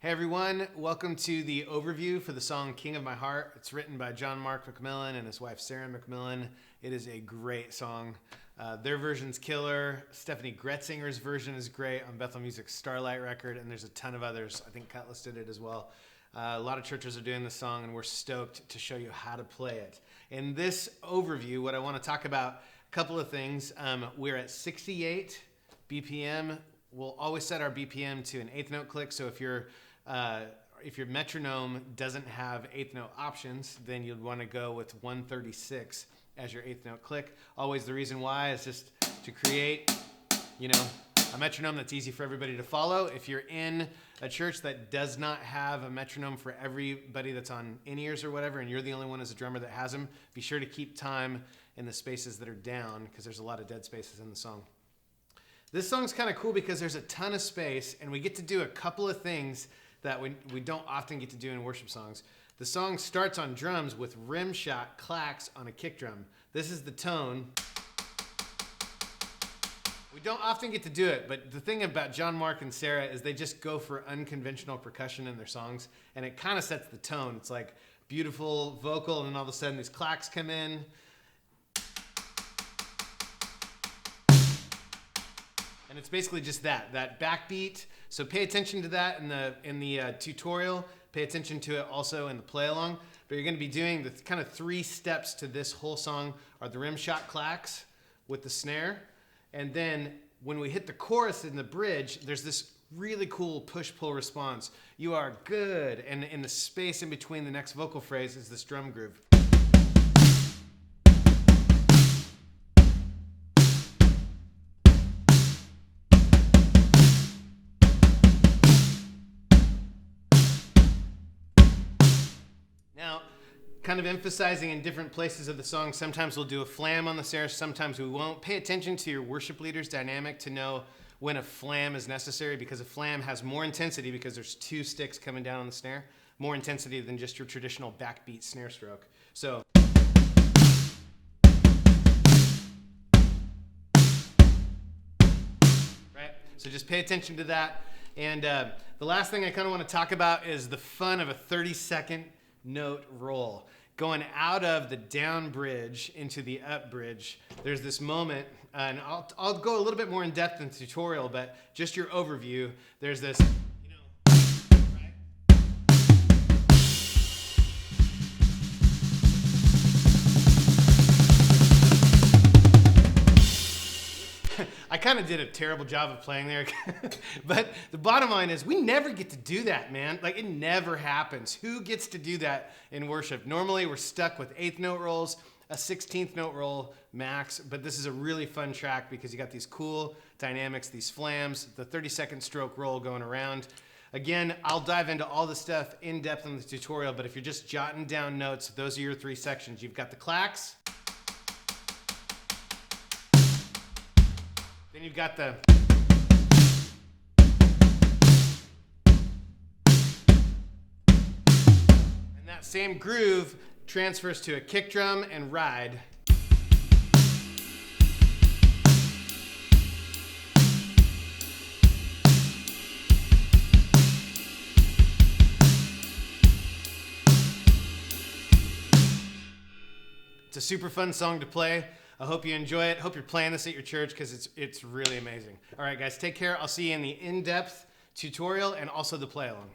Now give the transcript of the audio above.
Hey everyone, welcome to the overview for the song King of My Heart. It's written by John Mark McMillan and his wife Sarah McMillan. It is a great song. Their version's killer. Stephanie Gretzinger's version is great on Bethel Music's Starlight record, and there's a ton of others. I think Cutlass did it as well. A lot of churches are doing this song, and we're stoked to show you how to play it. In this overview, what I want to talk about, a couple of things. We're at 68 BPM. We'll always set our BPM to an eighth note click, so if your metronome doesn't have eighth note options, then you'd want to go with 136 as your eighth note click. Always the reason why is just to create, a metronome that's easy for everybody to follow. If you're in a church that does not have a metronome for everybody that's on in-ears or whatever, and you're the only one as a drummer that has them, be sure to keep time in the spaces that are down, because there's a lot of dead spaces in the song. This song's kind of cool because there's a ton of space, and we get to do a couple of things that we don't often get to do in worship songs. The song starts on drums with rim shot clacks on a kick drum. This is the tone. We don't often get to do it, but the thing about John Mark and Sarah is they just go for unconventional percussion in their songs, and it kind of sets the tone. It's like beautiful vocal, and then all of a sudden these clacks come in. And it's basically just that backbeat. So pay attention to that in the tutorial. Pay attention to it also in the play along. But you're going to be doing the kind of 3 steps to this whole song are the rim shot clacks with the snare. And then when we hit the chorus in the bridge, there's this really cool push-pull response. You are good. And in the space in between the next vocal phrase is this drum groove. Now, kind of emphasizing in different places of the song, sometimes we'll do a flam on the snare, sometimes we won't. Pay attention to your worship leader's dynamic to know when a flam is necessary, because a flam has more intensity because there's 2 sticks coming down on the snare, more intensity than just your traditional backbeat snare stroke. So, right? So just pay attention to that. And the last thing I kind of want to talk about is the fun of a 30-second note roll. Going out of the down bridge into the up bridge, there's this moment, and I'll go a little bit more in depth in the tutorial, but just your overview, there's this, right? I kind of did a terrible job of playing there, but the bottom line is we never get to do that, man. Like, it never happens. Who gets to do that in worship? Normally, we're stuck with 8th note rolls, a 16th note roll max, but this is a really fun track because you got these cool dynamics, these flams, the 30-second stroke roll going around. Again, I'll dive into all the stuff in depth in the tutorial, but if you're just jotting down notes, those are your 3 sections. You've got the clacks. Then you've got the and that same groove transfers to a kick drum and ride. It's a super fun song to play. I hope you enjoy it. Hope you're playing this at your church because it's really amazing. All right, guys, take care. I'll see you in the in-depth tutorial and also the play along.